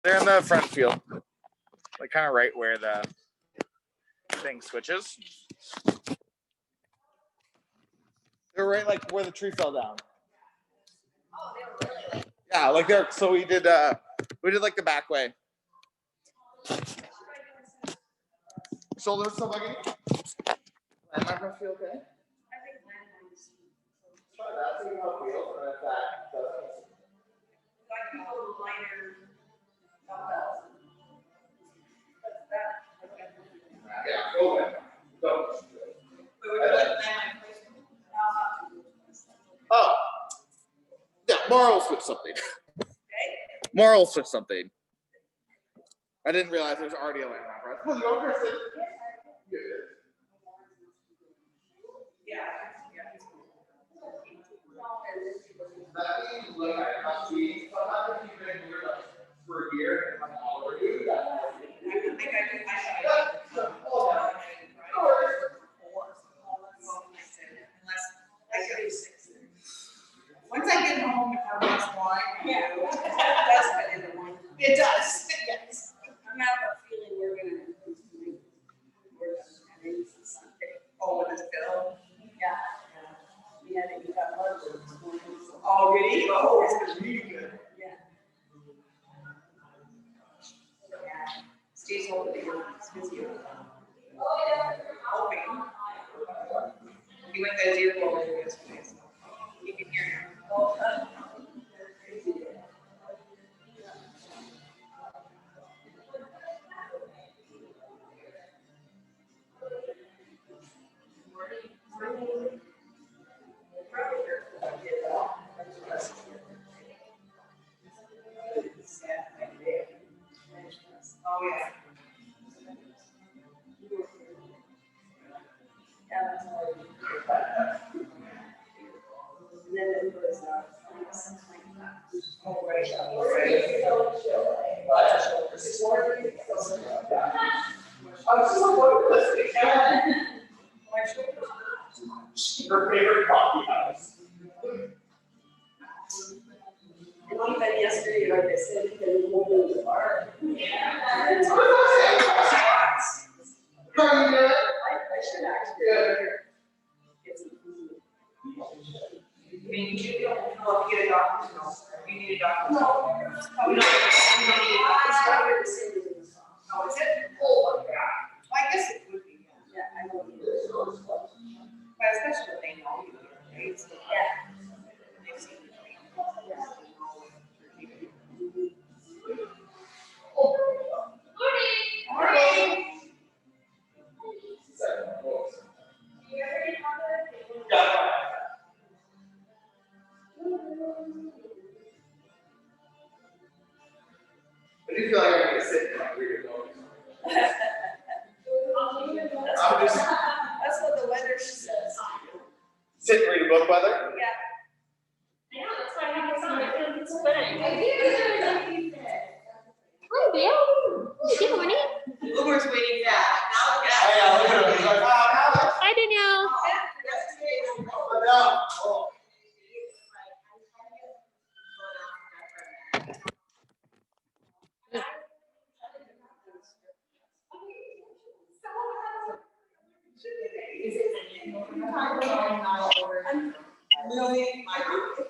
They're in the front field, like kind of right where the thing switches. They're right like where the tree fell down. Oh, they were really like. Yeah, like there. So we did like the back way. Shoulders still bugging? Landmark must feel okay? I think landmines. Try that. See how it feels. And if that doesn't. Like people with lighter dumbbells. What's that? Yeah, go ahead. Go. We were doing landmine placement. Oh. Yeah, Mara will switch something. Okay. Mara will switch something. I didn't realize there's already a landmark. Well, you want to Yeah. That means look at how we sometimes you've been here for a year and I'm all over you. I think I should. Unless I could do 6. Once I get home, if I watch wine, yeah, that's what it is. It does, yes. I'm not feeling we're gonna. Oh, with this bill? Yeah. Yeah, I think you got lunch this morning. Oh, really? Oh, it's really good. Yeah. Yeah. Steve's holding it. It's busy. Oh, yeah. Hoping. He went to his ear blower yesterday, so you can hear him. Oh, oh yeah. And then it was, oh, right. I was just like, what is this? Her favorite coffee house. And one time yesterday, like I said, they were moving the bar. Yeah. And I should actually. Get some food. I mean, you don't know if you get a doctor, no. You need a doctor. No. Oh, no. You don't need a doctor. Oh, is it? Oh, yeah. Well, I guess it would be. Yeah, I know. But especially when they know you. Right? So, yeah. They've seen you. Morning. I do feel like I'm going to sit and like read a book. That's what the weather says. Sit and read a book, weather? Yeah. Yeah, that's why I have this on. I feel like it's sweating. Hi, Bill. Good morning. Uber's waiting. Yeah. Hey, look at him. He's like, wow, Alex. Hi, Danielle.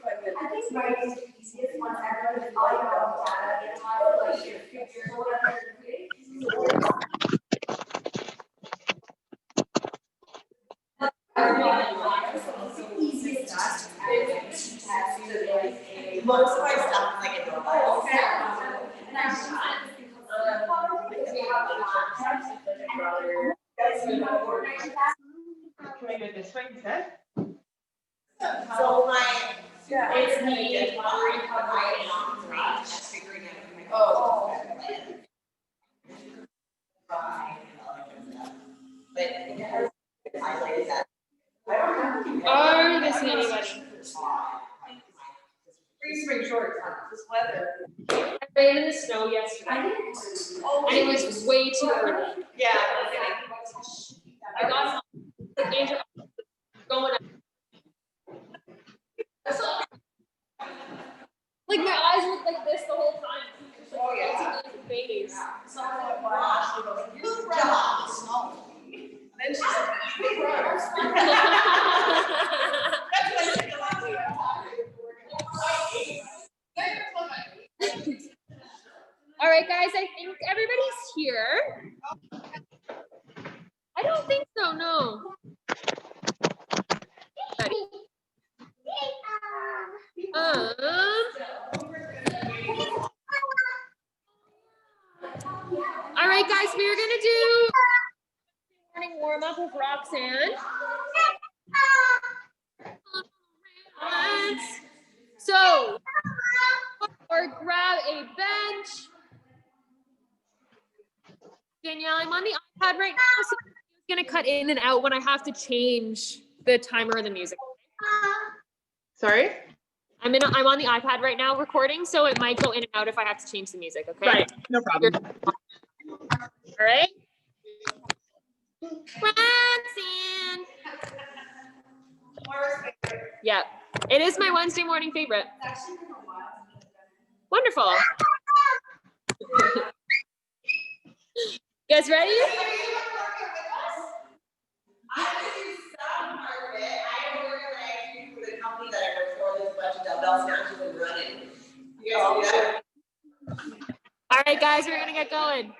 I think my easiest one ever is all about data and like future or whatever. Most of my stuff is like in Norway. Okay. And I'm not. Can we do it this way instead? So my, it's me, wondering how I am on range, figuring out. Oh. But it has highlighted that. I don't have. Are you missing anybody? Free spring shorts, this weather. I ran in the snow yesterday. And it was way too early. Yeah. I got home, the danger going up. Like my eyes looked like this the whole time. Oh, yeah. face. Someone watched, she goes, you run off the snow. Then she said, "Hey, brothers." That's what I think about you. All right, guys, I think everybody's here. I don't think so, no. All right, guys, we're gonna do morning warm up with Roxanne. So, or grab a bench. Danielle, I'm on the iPad right now, so I'm gonna cut in and out when I have to change the timer of the music. Sorry? I'm on the iPad right now recording, so it might go in and out if I have to change the music, okay? Right, no problem. All right? Roxanne. Yeah, it is my Wednesday morning favorite. Wonderful. You guys ready? Company that I work for, there's a bunch of dumbbells now she's been running. You guys do that? All right, guys, we're gonna get going.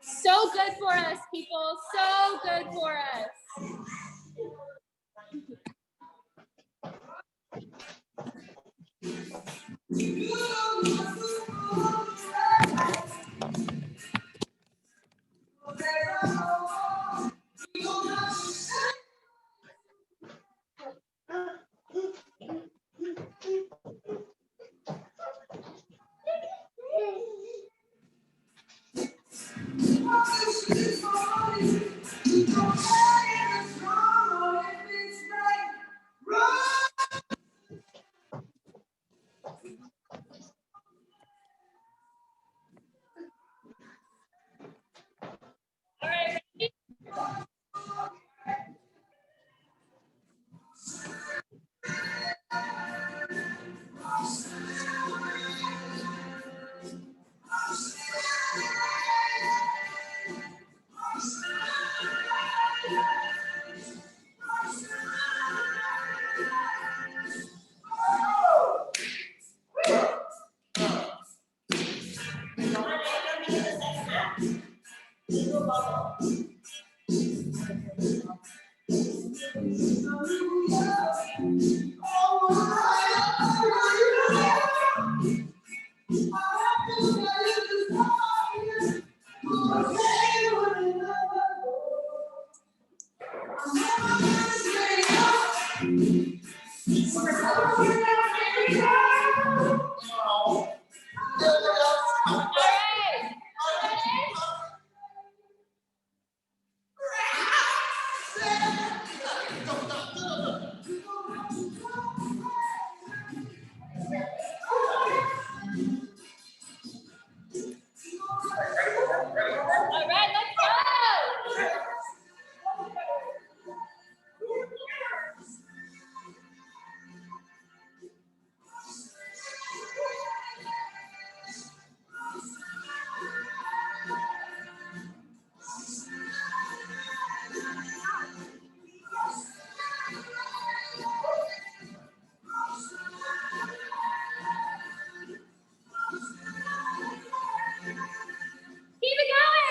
So good for us, people. So good for us. All right, ready? All right. All right, let's go. Keep it going.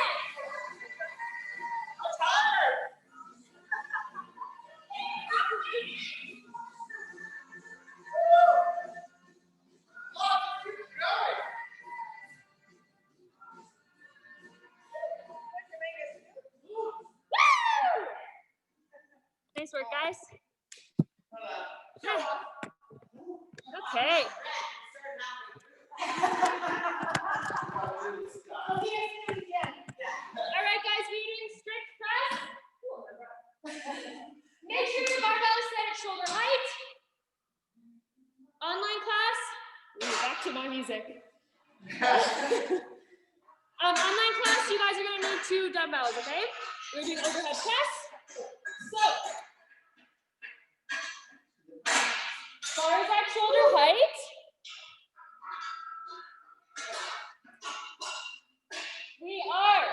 Woo! Nice work, guys. Okay. All right, guys, we're doing strict press. Make sure your barbell is set at shoulder height. Online class. Ooh, back to my music. Online class, you guys are gonna need 2 dumbbells, okay? We're doing overhead press. So, bars at shoulder height. We are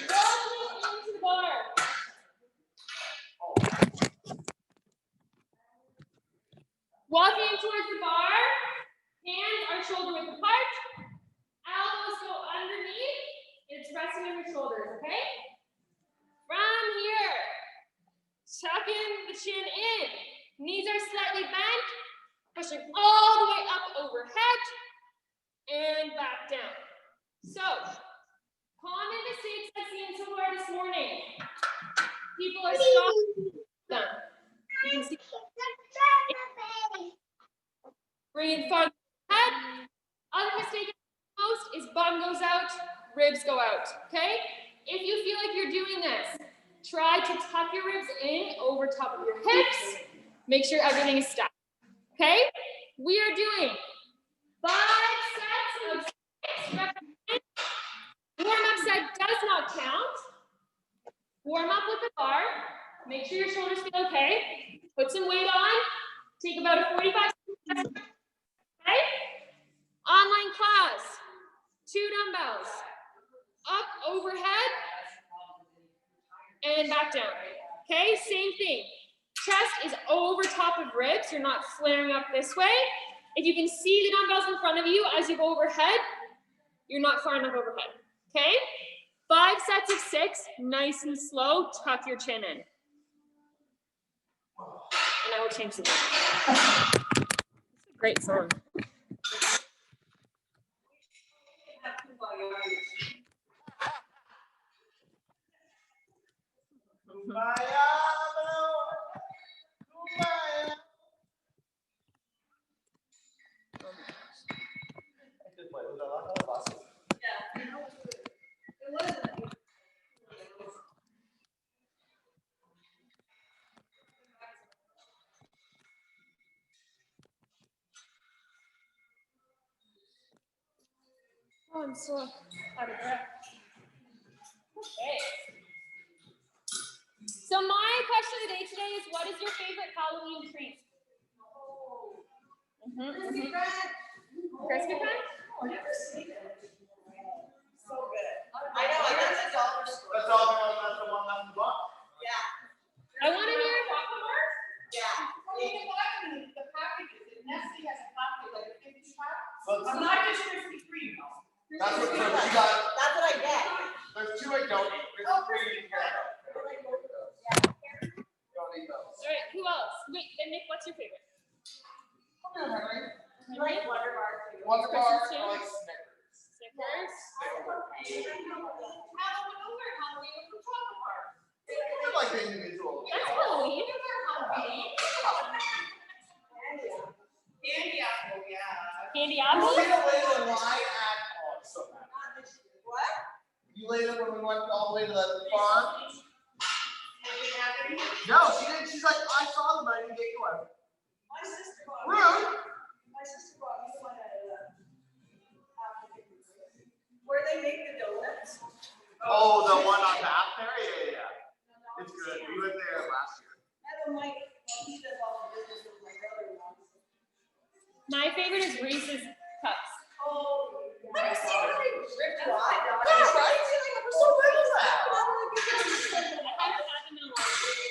walking into the bar. Walking towards the bar, hands are shoulder width apart, elbows go underneath, it's resting on your shoulders, okay? From here, tucking the chin in, knees are slightly bent, pushing all the way up overhead, and back down. So, common mistakes I've seen so far this morning. People are stopping them. You can see. Bring it farther ahead. Other mistake most is bum goes out, ribs go out, okay? If you feel like you're doing this, try to tuck your ribs in over top of your hips. Make sure everything is stacked, okay? We are doing 5 sets of 6 repetitions. Warm-up set does not count. Warm up with the bar. Make sure your shoulders feel okay. Put some weight on. Take about a 45 seconds. Okay? Online class. 2 dumbbells. Up overhead. And back down. Okay? Same thing. Chest is over top of ribs. You're not flaring up this way. If you can see the dumbbells in front of you as you go overhead, you're not far enough overhead. Okay? 5 sets of 6, nice and slow. Tuck your chin in. And I will change the music. It's a great song. Oh, I'm so out of breath. Okay. So my question of the day today is, what is your favorite Halloween treat? Crispy Crunch? Oh, I've never seen it. So good. I know, and that's a dollar store. That's all, that's the one left in the box. Yeah. I want to hear Yeah. The packages, and Nestle has a package like a 50 pack. So I'm not just Krispy Kreme, though. that's what, so she got, That's what I get. there's 2 I don't eat. Krispy Kreme and Carrot. Don't eat those. All right, who else? Wait, then Nick, what's your favorite? You like Wonder Bar too. Wonder Bar, Christmas too? I like Snickers. Snickers. I like the individual. That's Halloween. Candy apple, yeah. Candy You apple. see the way the line at, oh, it's so bad. What? You later when we went all the way to the farm? Did you have any? No, she didn't. She's like, I saw them, but I didn't get you one. My sister bought. Rude. My sister bought me one at where they make the donuts. Oh, the one on back there? Yeah. It's good. We went there last year. I don't like, well, he does all the business with my brother-in-law. My favorite is Reese's Cups. Oh. Have you seen when they ripped Yeah, your eye? right? We're so good at that. I haven't had them in a long time.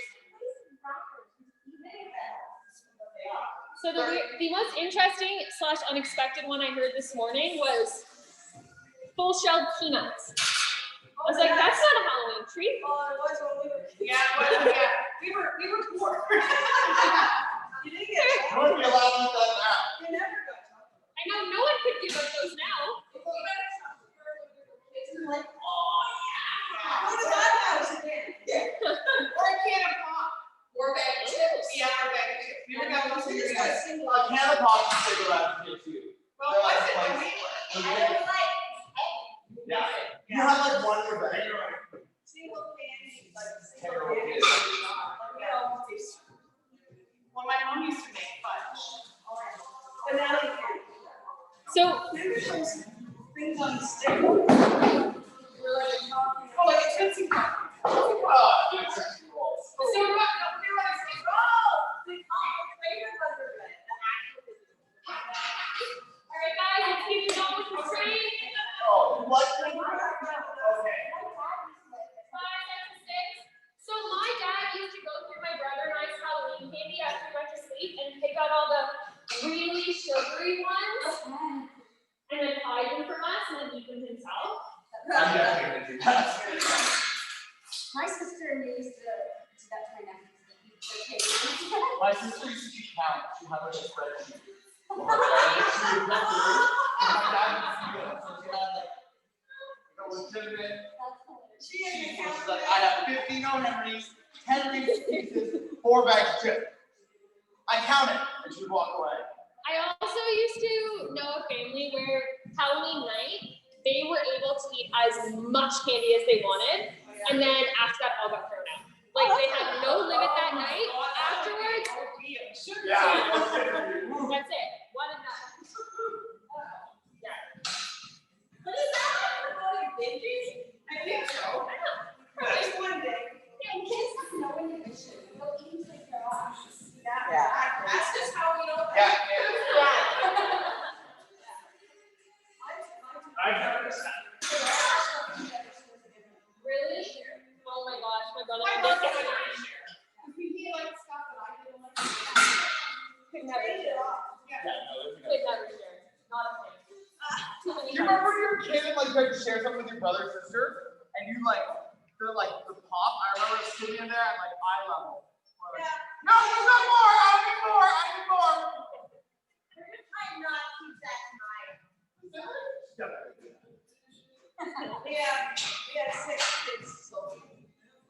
So the most interesting / unexpected one I heard this morning was full shelled peanuts. I was like, that's not a Halloween treat. Oh, it was when we were. Yeah, well, yeah. We were poor. You didn't get You wouldn't be allowed to eat that now. You never got chocolate. I know no one could give us those now. It's like, oh, yeah. Go to that house again. Or a can of pop. Or a bag of chips. Yeah, or a bag of chips. We never got those. We just got a single. A can of pop and cigarettes here too. Well, was it when we were? Yeah. You have like one per bag. Single candy, like single Terrible candy. kids. You know, these Well, my mom used to make fudge. banana candy. So Remember those things on the stick? They were like a chocolate. Oh, like a Tootsie Pop. My sister used to that my nephew. My sister used to keep count. She had like a spreadsheet. And my dad would see it, so she had like a legitimate. She's like, I have 15 O-Henrys, 10 Reese's Pieces, 4 bags of chips. I count it, and she would walk away. I also used to know a family where Halloween night, they were able to eat as much candy as they wanted, and then after that, all got thrown out. Like they had no limit that night. Afterwards, Yeah. that's it. One and done. Yeah. What is that? Babies? I think so. Just one day. Yeah, kids have no inhibition. They'll eat like their own. That's just how we know. Yeah. I've never done that. Really? Oh my gosh, my brother. My brother and I share. If he liked stuff and I didn't like it. Could never Trade it share. off. Yeah. Could never share. Not a thing. Too many You remember when you were a kid and like you had to share something with your brother or sister, and you like the pop? I remember sitting in there at like eye level. Like, no, there's not more. I need more. I need more. I'm not keep that tonight. Yeah. Yeah, we had 6 kids, so.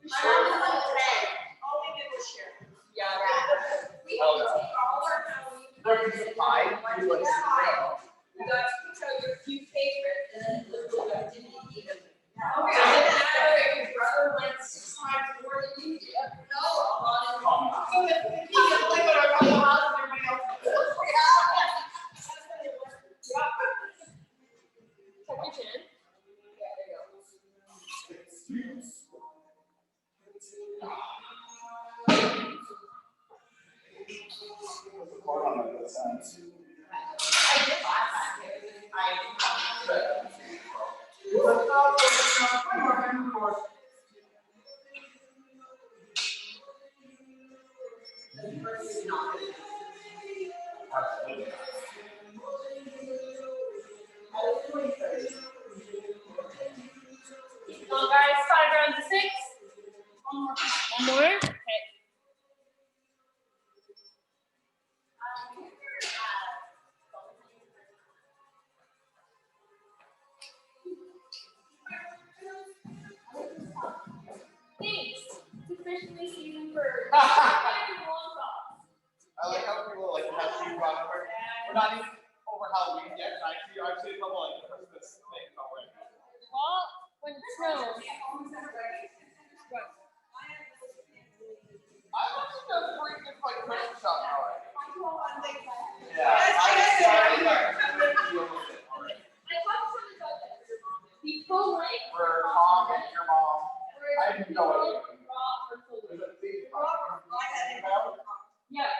My mom was like 10. All we did was share. Yeah. We had to take all our Halloween. There was a pie. You like We got to each other a few favorites, and then literally I didn't eat them. Oh, So yeah. then after your brother went 6 times more than you did. No, I'm on his own. So that the kids that live at our couple houses, everybody else. That's what it was. Yeah. Tuck your chin. Yeah, there you go. I did last time. The first is not good. Absolutely. I was doing first. Come on, guys. 5 rounds of 6. One more. Okay. Thanks. It's officially season for long talks. I like how people like have you run over. We're not even over Halloween yet. I've seen a couple like Christmas things already. Well, when it snows. I want to go free just like Christmas shop already. Yes, yes, I yes. deal with it already. I talked to something about that for your mom. The full length For Tom and your mom. I didn't know it. raw or full length. Yeah.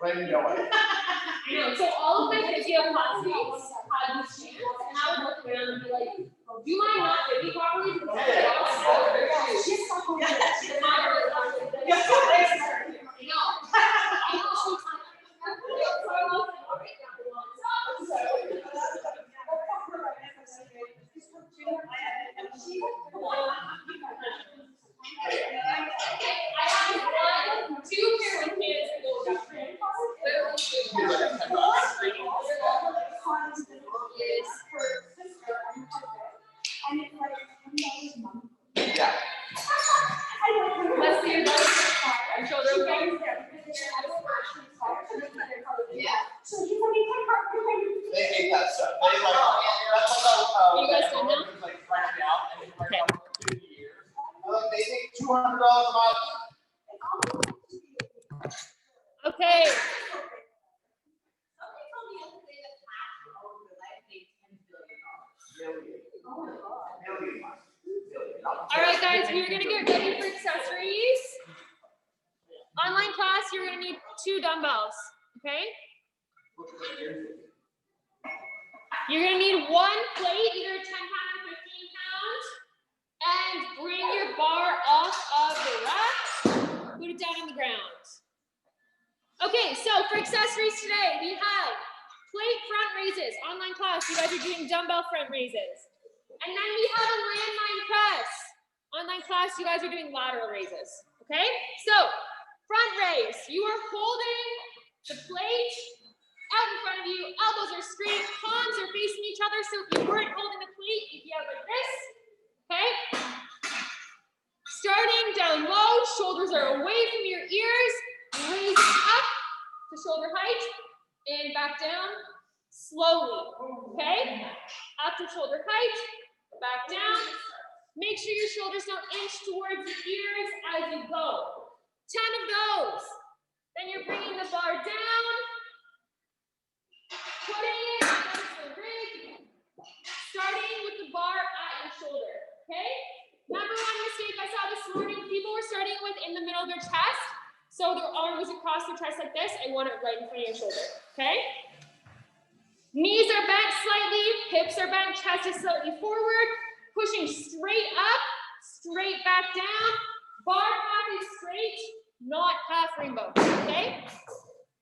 But I didn't know it. I know. So all of my video classmates had this chance, and I would look around and be like, "Do you mind not fitting properly?" Because everybody else is just so cool. It's not really like this. Yes, I know. I know she's not. So I was like, "Okay, now we want I have 1, 2 pair with kids that go down there. Literally 2. She's like $10. Yeah. Let's see your your shoulder okay? They hate that stuff. They like that's what You guys done now? was like freaking out and it's like for 50 years. Like they take $200 a month. Okay. All right, guys, we're gonna get ready for accessories. Online class, you're gonna need 2 dumbbells, okay? You're gonna need 1 plate, either 10 pound or 15 pound, and bring your bar off of the rack, put it down on the ground. Okay, so for accessories today, we have plate front raises. Online class, you guys are doing dumbbell front raises. And then we have a landmine press. Online class, you guys are doing lateral raises, okay? So, front raise, you are holding the plate out in front of you, elbows are straight, palms are facing each other, so if you weren't holding the plate, you'd be out like this, okay? Starting down low, shoulders are away from your ears, raise up to shoulder height, and back down slowly, okay? Up to shoulder height, back down. Make sure your shoulders don't inch towards the ears as you go. 10 of those. Then you're bringing the bar down, putting it against the rig, starting with the bar at your shoulder, okay? Number one mistake I saw this morning, people were starting with in the middle of their chest, so their arm was across their chest like this. I want it right in front of your shoulder, okay? Knees are bent slightly, hips are bent, chest is slightly forward, pushing straight up, straight back down. Bar path is straight, not half rainbow, okay?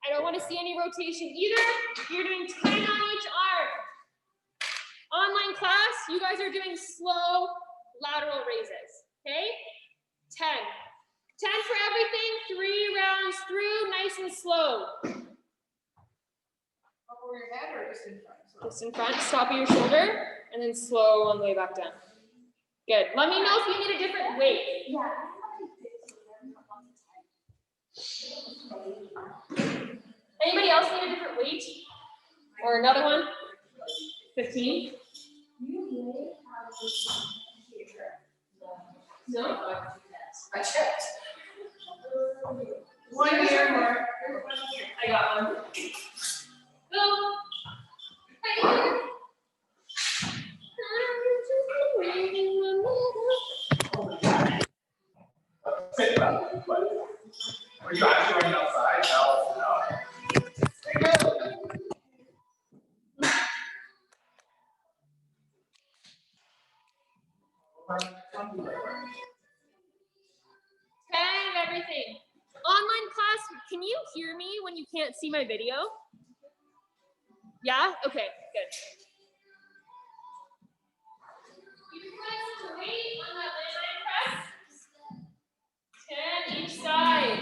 I don't want to see any rotation either. You're doing 10 on each arm. Online class, you guys are doing slow lateral raises, okay? 10. 10 for everything, 3 rounds through, nice and slow. Over your head or just in front? Just in front, stop at your shoulder, and then slow on the way back down. Good. Let me know if you need a different weight. Yeah. Anybody else need a different weight? Or another one? 15? No? I checked. 1 year more. I got one. Go. Hey. Think about it, but were you actually running outside? No. Everything. Online class, can you hear me when you can't see my video? Yeah? Okay, good. You press the weight on that landline press. 10 each side.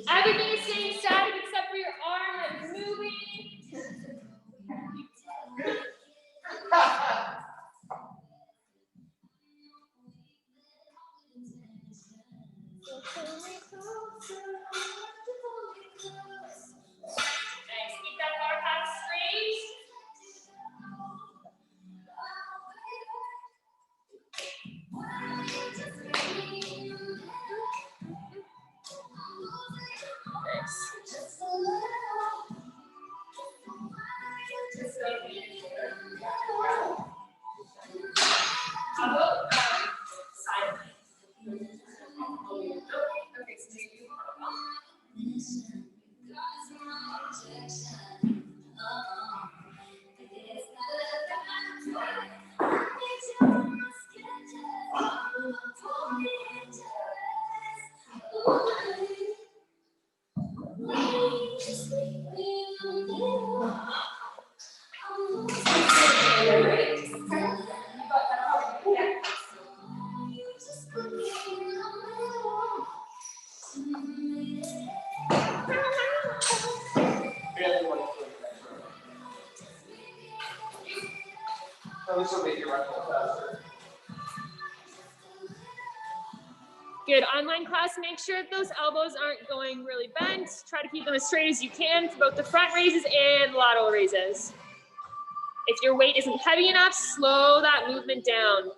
Everything is staying static except for your arm that is moving. Nice. Keep that bar path straight. How about side? Okay, so maybe So this will make you run a little faster. good. Online class, make sure that those elbows aren't going really bent. Try to keep them as straight as you can for both the front raises and lateral raises. If your weight isn't heavy enough, slow that movement down.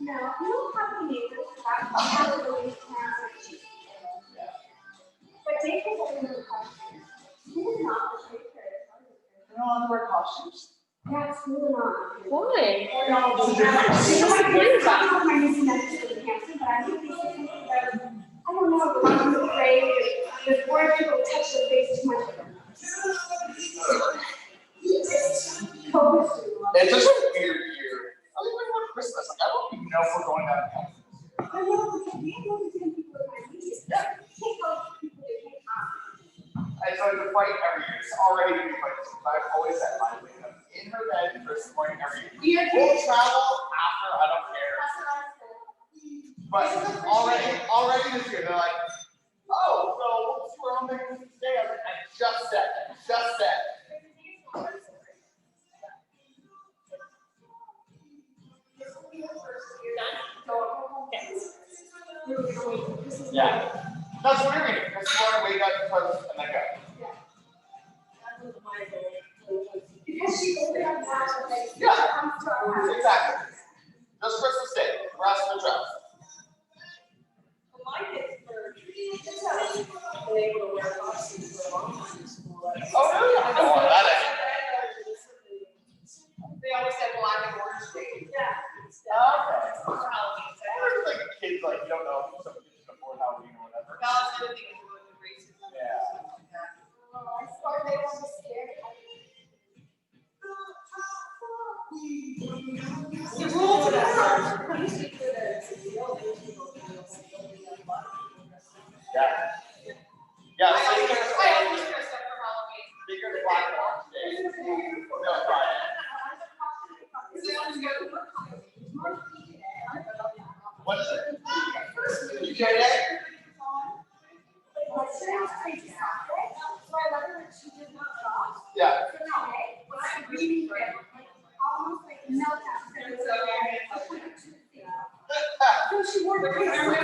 No, we don't have any neighbors that have really fancy. But Dave is only in the costume. He is not the shaker. You don't want to wear costumes? Yeah, it's really not. Why? My niece and nephews live in Hampton, but I think these things that I don't know, the ones who afraid, before people touch their face too much. It's just a weird year. I think we're going to Christmas. Like, I don't even know if we're going down to Texas. I know, because we have those same people in my niece. Yeah. Take those people to take on. I started to fight every year. It's already going to be fighting. I've always had my way up in in her bed first morning every day. You're We'll travel after, I don't care. But already this year, they're like, oh, so what's your own thing today? I was like, I just said. Yeah. That's what we're reading. This morning, wake up, toast, and then go. Because she opened up that, like, Yeah. comes to our house. Exactly. Just Christmas Day. The rest of the dress. My kids were able to wear costumes for a long time in school. Oh, really? I don't want that. They always had black and orange days. Yeah. Okay. For Halloween. Or like kids, like, you don't know if some kids can afford Halloween or whatever. That's the thing is with the races. Yeah. I swear they were just scared. The rules of that are. Yeah. Yeah. I So always you dress guys- up for Halloween. Bigger black and orange day. No, Friday. What is it? You get it? Yeah.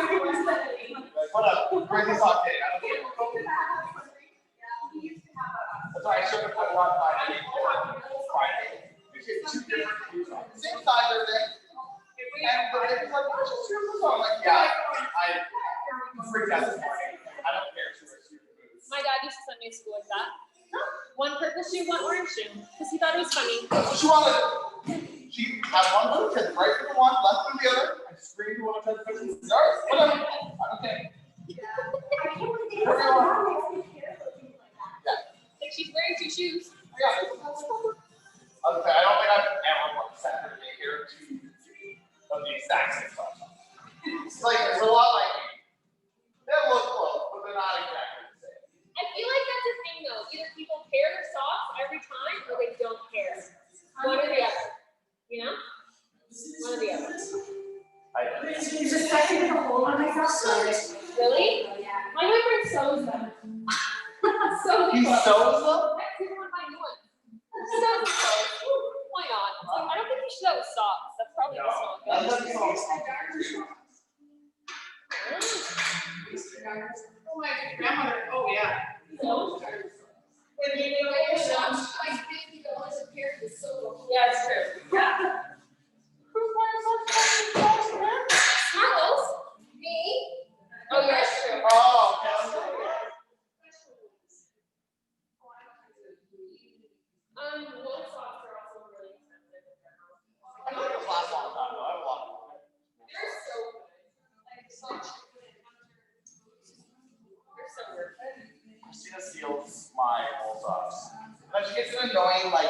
Like, what up? Bring this hot cake. I don't care. That's why I should have put one Friday. We get two different shoes on. Same size, everything. And but it's like, what's your shoes on? I'm like, yeah, I freaked out this morning. I don't care if she wears stupid boots. My dad used to send me to school like that. One purple shoe, one orange shoe, because he thought it was funny. That's what she wanted. She had one boot, said right for the one, left for the other. I screamed when I tried to fix it. Sorry, whatever. I don't care. Like she's wearing two shoes. Yeah. Okay, I don't think I've ever sent her to daycare to of the exact same size. It's like, it's a lot like, they look close, but they're not exactly the same. I feel like that's a thing though. Either people pair their socks every time or they don't care. One or the other. You know? One or the other. I know. There's a second with a hole on my sock. Really? Yeah. My boyfriend sews them. So He sews them? That's even one of my new ones. Sews clothes. Why not? It's like, I don't think you should sew socks. That's probably No. just not That good. doesn't sound Oh, my grandmother, oh, yeah. When you know your socks, like $50 a pair is so. Yeah, it's true. Smartles? Me? Oh, yeah, it's true. Oh, okay. Wool socks are also really expensive. I know it lasts a long time, though. I have a lot of them. They're so good. Like, so cheap. They're so worth it. Christina steals my wool socks. And then she gets an annoying, like,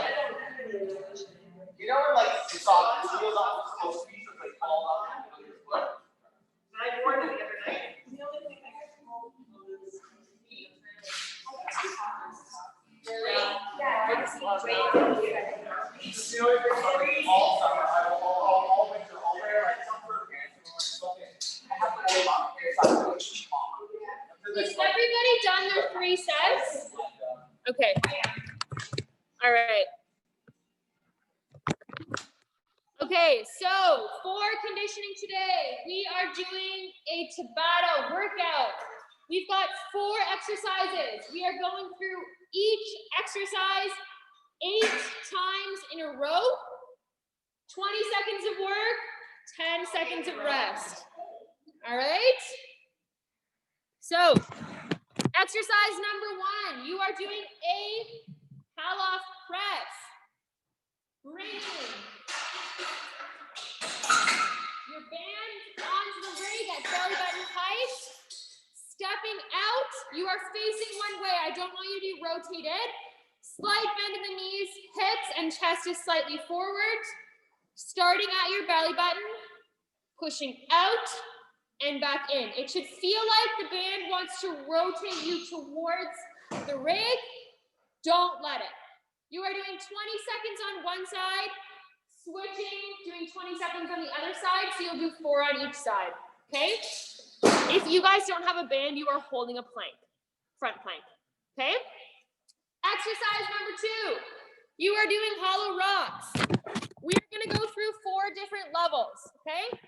you know when, like, the sock steals off the little piece of, like, fall off and your foot? I wore them the other night. Really? Yeah. You know, if it's all summer, all winter, all wear, like, comfort pants, and, like, fucking, I have to worry about inside the top. Has everybody done their 3 sets? Okay. All right. Okay, so for conditioning today, we are doing a Tabata workout. We've got 4 exercises. We are going through each exercise 8 times in a row. 20 seconds of work, 10 seconds of rest. All right? So, exercise number 1, you are doing a Pallof press. Bringing your band onto the rig at belly button height. Stepping out, you are facing one way. I don't want you to be rotated. Slight bend in the knees, hips, and chest is slightly forward. Starting at your belly button, pushing out and back in. It should feel like the band wants to rotate you towards the rig. Don't let it. You are doing 20 seconds on one side, switching, doing 20 seconds on the other side, so you'll do 4 on each side, okay? If you guys don't have a band, you are holding a plank, front plank, okay? Exercise number 2, you are doing hollow rocks. We are gonna go through 4 different levels, okay?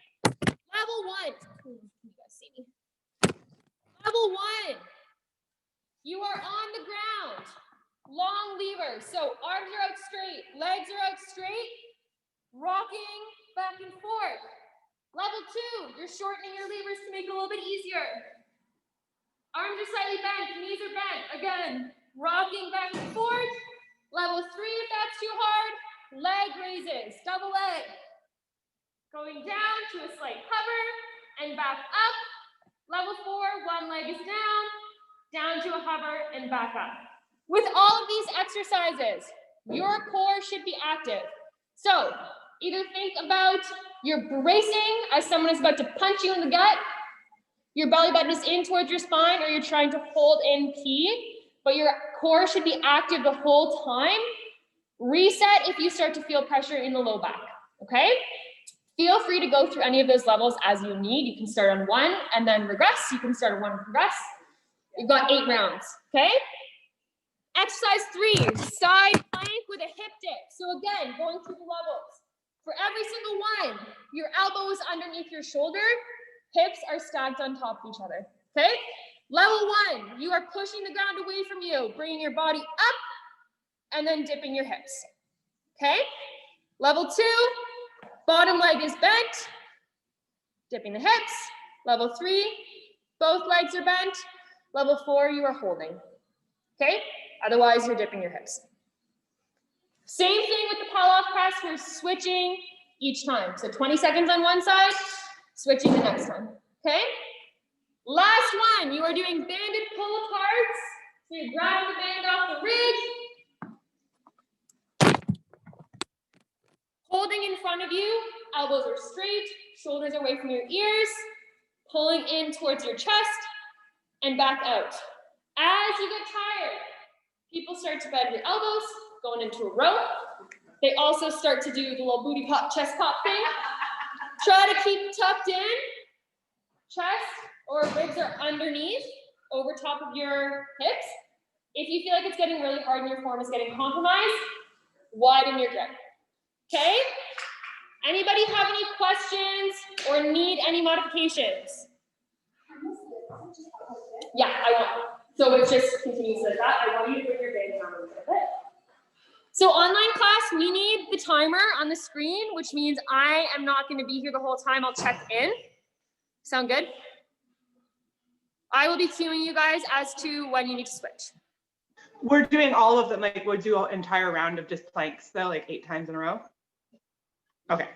Level 1, you guys see me? Level 1, you are on the ground, long levers. So arms are out straight, legs are out straight, rocking back and forth. Level 2, you're shortening your levers to make it a little bit easier. Arms are slightly bent, knees are bent. Again, rocking back and forth. Level 3, if that's too hard, leg raises, double leg. Going down to a slight hover and back up. Level 4, one leg is down to a hover and back up. With all of these exercises, your core should be active. So either think about you're bracing as someone is about to punch you in the gut, your belly button is in towards your spine, or you're trying to hold in P, but your core should be active the whole time. Reset if you start to feel pressure in the low back, okay? Feel free to go through any of those levels as you need. You can start on 1 and then regress. You can start on 1 and progress. You've got 8 rounds, okay? Exercise 3, side plank with a hip dip. So again, going through the levels. For every single one, your elbow is underneath your shoulder, hips are stacked on top of each other, okay? Level 1, you are pushing the ground away from you, bringing your body up, and then dipping your hips, okay? Level 2, bottom leg is bent, dipping the hips. Level 3, both legs are bent. Level 4, you are holding, okay? Otherwise, you're dipping your hips. Same thing with the pull-off press, we're switching each time. So 20 seconds on one side, switching the next time, okay? Last one, you are doing banded pull-aparts. So you're grabbing the band off the rig, holding in front of you, elbows are straight, shoulders away from your ears, pulling in towards your chest, and back out. As you get tired, people start to bend your elbows, going into a row. They also start to do the little booty pop, chest pop thing. Try to keep tucked in. Chest or ribs are underneath, over top of your hips. If you feel like it's getting really hard and your form is getting compromised, widen your grip, okay? Anybody have any questions or need any modifications? Yeah, I want. So it just continues like that. I want you to put your band down a little bit. So online class, we need the timer on the screen, which means I am not going to be here the whole time. I'll check in. Sound good? I will be cueing you guys as to when you need to switch. We're doing all of them, like we'll do an entire round of just planks, though, like 8 times in a row. Okay.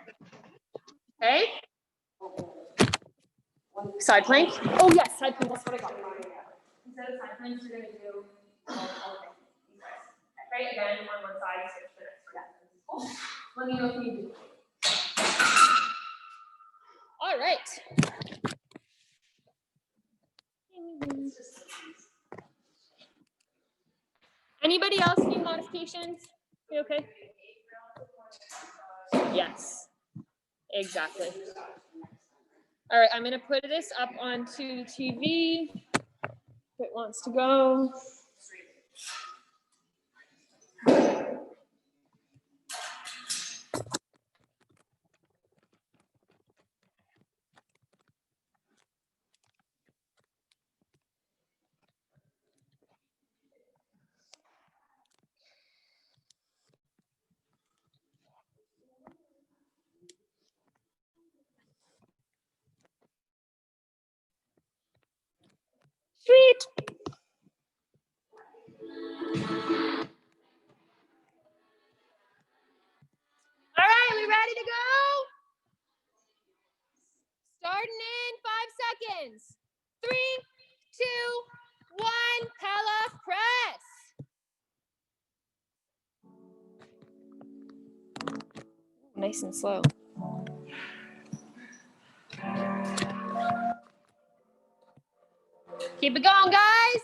Okay. Side plank. Oh yes, side plank. That's what I got. Instead of side planks, you're gonna do. Okay, again on one side. Switch to the next. Let me know if you do. All right. Anybody else need modifications? You okay? Yes, exactly. All right, I'm gonna put this up onto TV. If it wants to go. Sweet. All right, we ready to go? Starting in 5 seconds. 3, 2, 1, Pella press. Nice and slow. Keep it going, guys.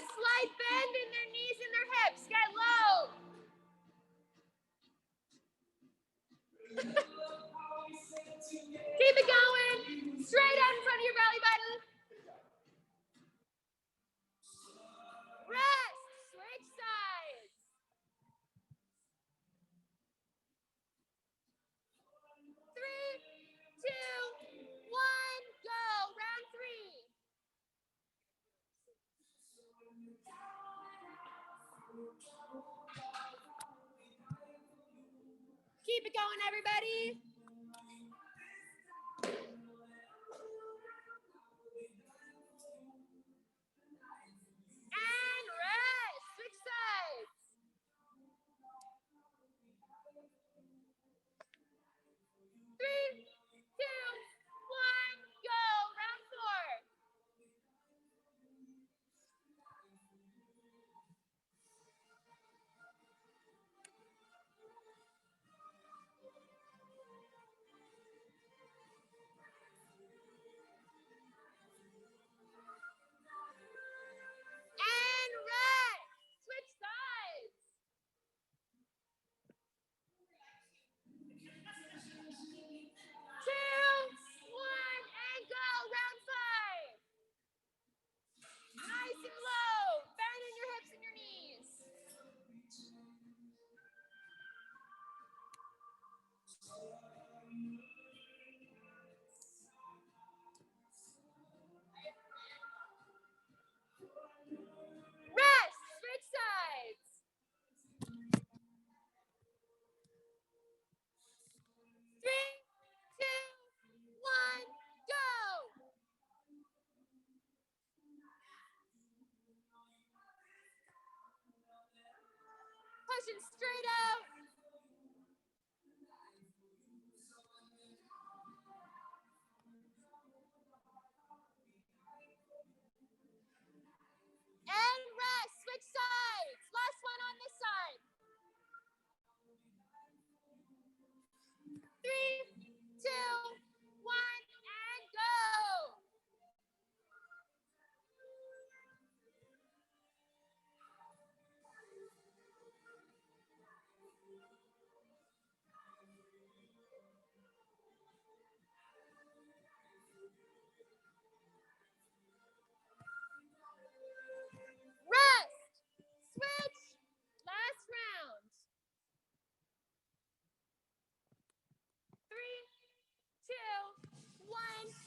a slight bend in their knees and their hips. Get low. Keep it going. Straight out in front of your belly button. Rest. Switch sides. 3, 2, 1, go. Round 3. Keep it going, everybody. And rest. Switch sides. 3, 2, 1, go. Round 4. And rest. Switch sides. 2, 1, and go. Round 5. Nice and low. Bending your hips and your knees. Rest. Switch sides. 3, 2, 1, go. Pushing straight out. And rest. Switch sides. Last one on this side. 3, 2, 1, and go. Rest. Switch. Last round. 3, 2, 1.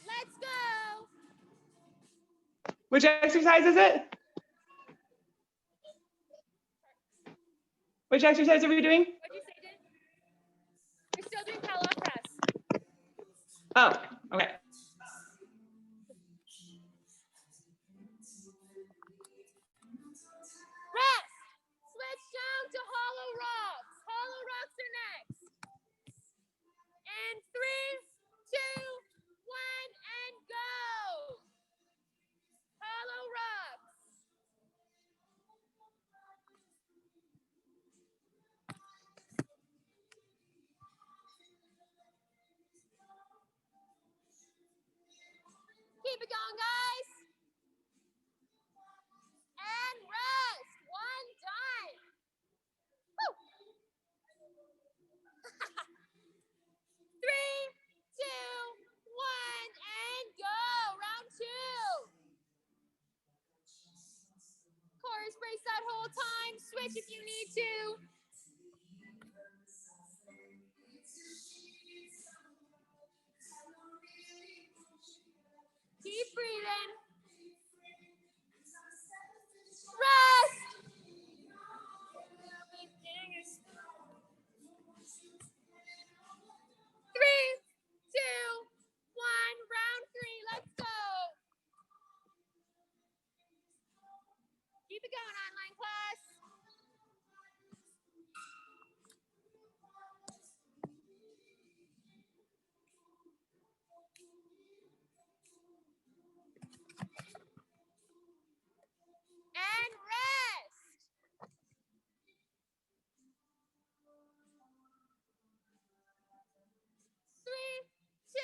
Let's go. Which exercise is it? Which exercise are we doing? What'd you say, Din? You're still doing Pallof press. Oh, okay. Rest. Switch down to hollow rocks. Hollow rocks are next. And 3, 2, 1, and go. Hollow rocks. Keep it going, guys. And rest. One done. Woo. 3, 2, 1, and go. Round 2. Chorus brace that whole time. Switch if you need to. Keep breathing. Rest. 3, 2, 1. Round 3. Let's go. Keep it going, online class. And rest. 3, 2,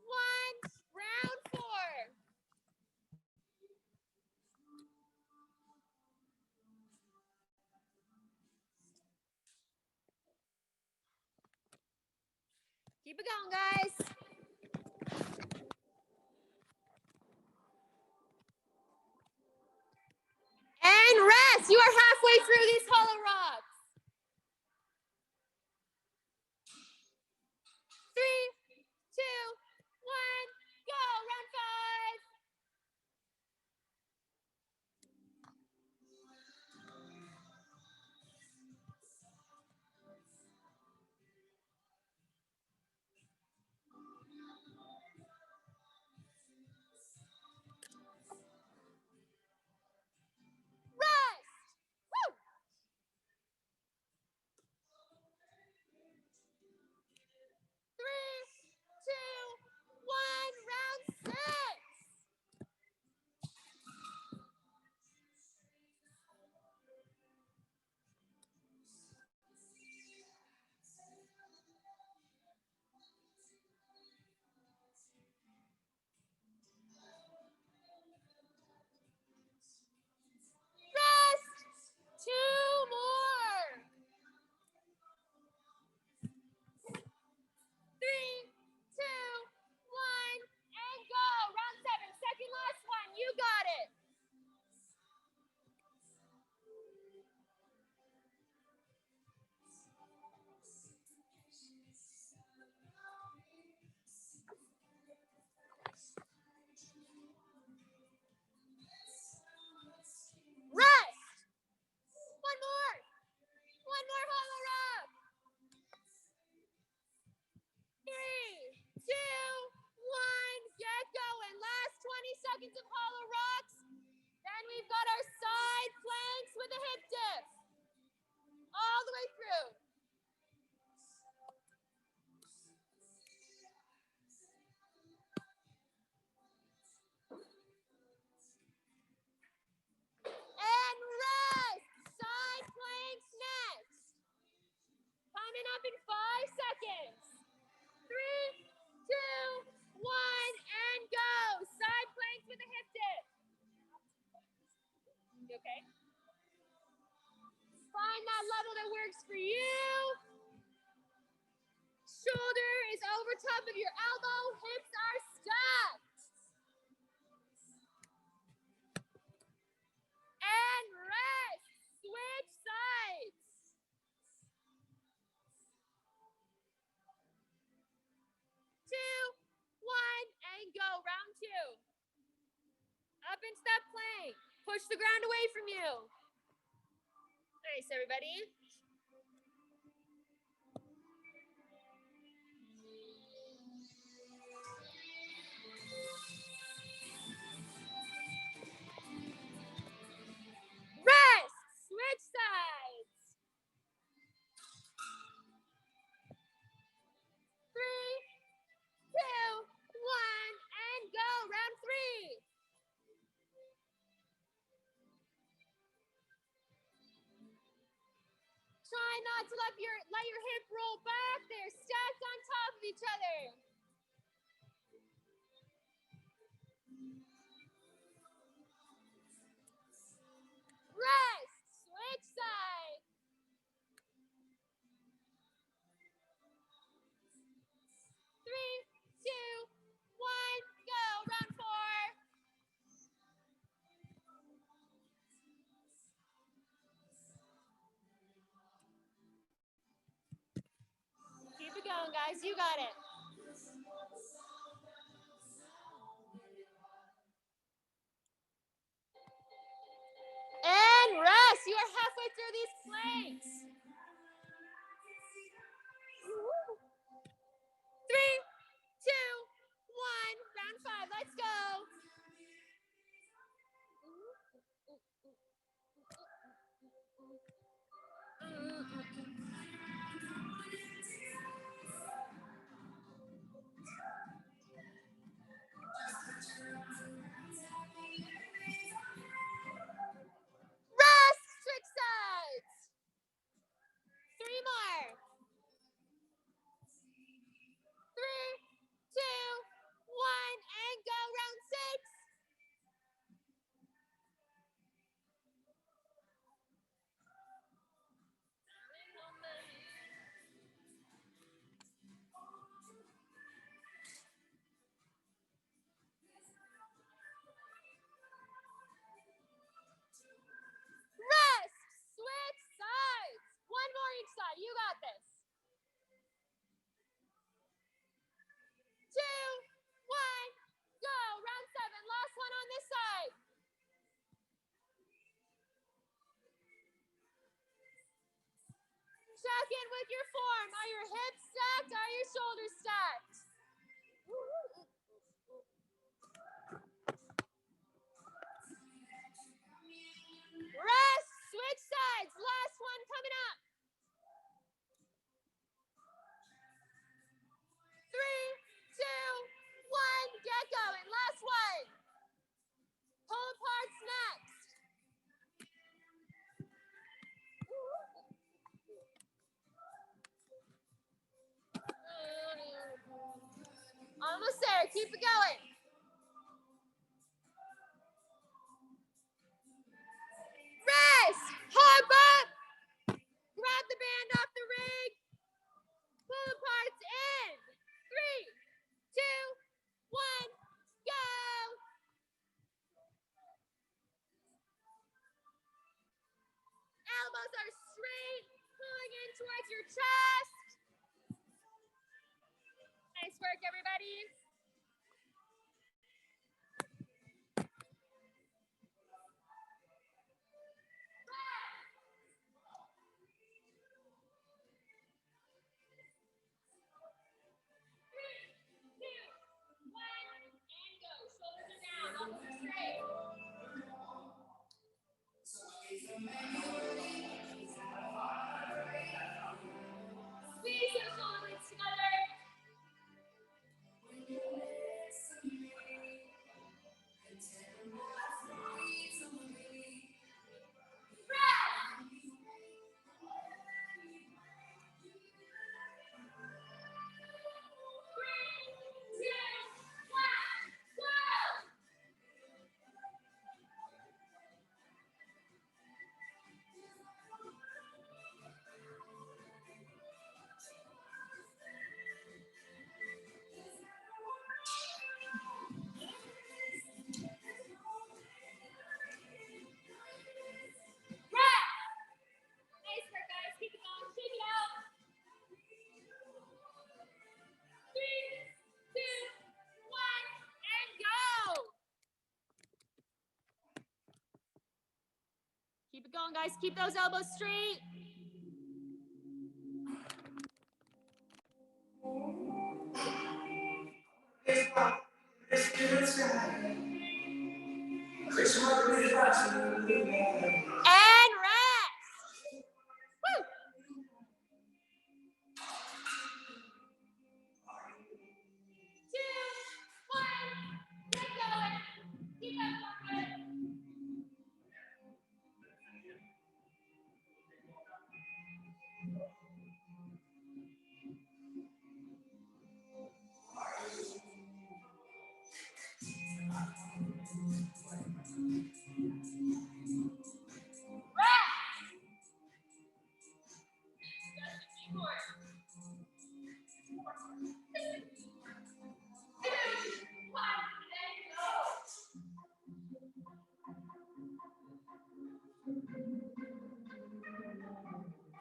1. Round 4. Keep it going, guys. And rest. You are halfway through these hollow rocks. 3, 2, 1, go. Round 5. Rest. Woo. 3, 2, 1, round 6. Rest. 2 more. 3, 2, 1, and go. Round 7. Second last one. You got it. Rest. One more. One more hollow rock. 3, 2, 1, get going. Last 20 seconds of hollow rocks. Then we've got our side planks with a hip dip. All the way through. And rest. Side planks next. Coming up in 5 seconds. 3, 2, 1, and go. Side planks with a hip dip. You okay? Find that level that works for you. Shoulder is over top of your elbow. Hips are stacked. And rest. Switch sides. 2, 1, and go. Round 2. Up into that plank. Push the ground away from you. Nice, everybody. Rest. Switch sides. 3, 2, 1, and go. Round 3. Try not to let your hip roll back. They're stacked on top of each other. Rest. Switch side. 3, 2, 1, go. Round 4. Keep it going, guys. You got it. And rest. You are halfway through these planks. 3, 2, 1. Round 5. Let's go. Rest. Switch sides. 3 more. 3, 2, 1, and go. Round 6. check in with your form. Are your hips stacked? Are your shoulders stacked? Rest, switch sides. Last one coming up. 3, 2, 1, get going. Last one. Pull apart's next. Almost there. Keep it going. Rest. Hop up. Grab the band off the rig. Pull apart's in. 3, 2, 1, go. Elbows are straight, pulling in towards your chest. Nice work, everybody. Squeeze your shoulder blades together. Nice work, guys. Keep it going. Shake it out. 3, 2, 1, and go. Keep it going, guys. Keep those elbows straight. And rest. Woo. 2, 1, get going. Keep up, good.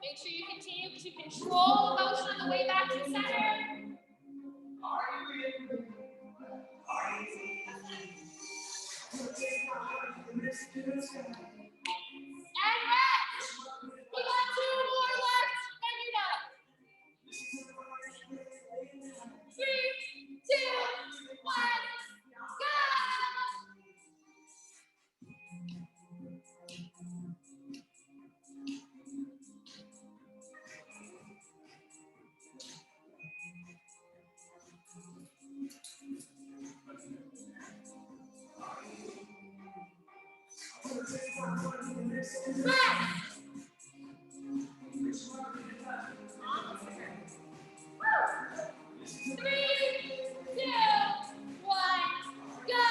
Make sure you continue to control the motion on the way back to the center. And rest. We got 2 more left, then you're done. 3, 2, 1, go! Rest. 3, 2, 1, go!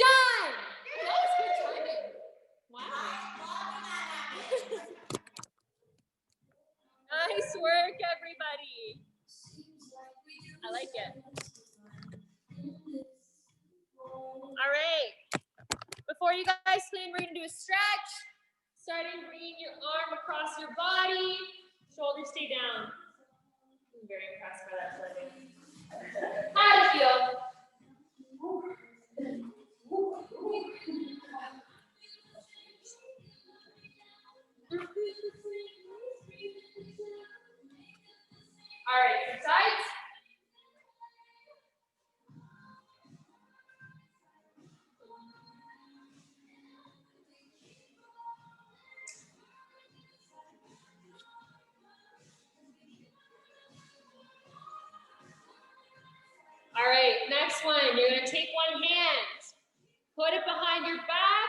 Done! That was good timing. Wow. Nice work, everybody. I like it. All right. Before you guys Guys, clean. We're gonna do a stretch. Starting bringing your arm across your body. Shoulders stay down. I'm very impressed by that setting. How does it feel? All right, your sides. All right, next one. You're gonna take one hand, put it behind your back,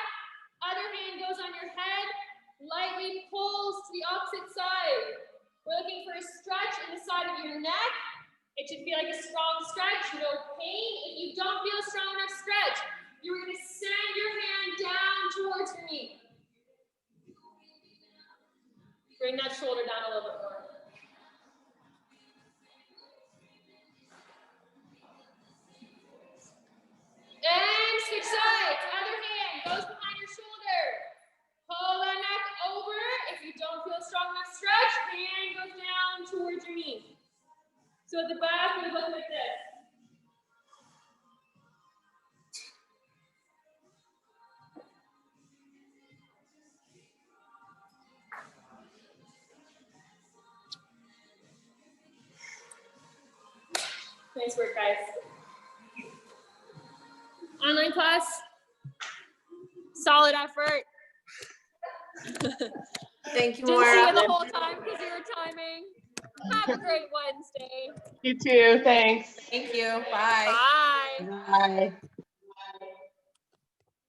other hand goes on your head, lightly pulls to the opposite side. We're looking for a stretch in the side of your neck. It should feel like a strong stretch, no pain. If you don't feel a strong enough stretch, you're gonna send your hand down towards your knee. Bring that shoulder down a little bit more. And switch sides. Other hand goes behind your shoulder. Pull that neck over. If you don't feel a strong enough stretch, hand goes down towards your knee. So at the back, we look like this. Nice work, guys. Online class, solid effort. Thank you, Didn't see you Maura. the whole time because you were timing. Have a great Wednesday. You too. Thanks. Thank you. Bye. Bye. Bye.